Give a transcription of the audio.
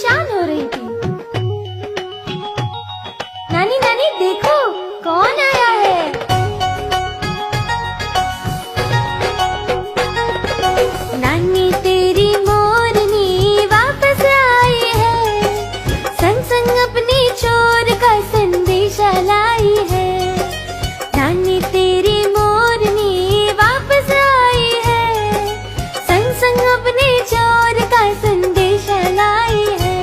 परेशान हो रही थी। नानी नानी देखो कौन आया है। नानी तेरी मोरनी वापस आई है, संग संग अपनी चोर का संदेशा लाई है। नानी तेरी मोरनी वापस आई है, संग संग अपने चोर का संदेशा लाई है।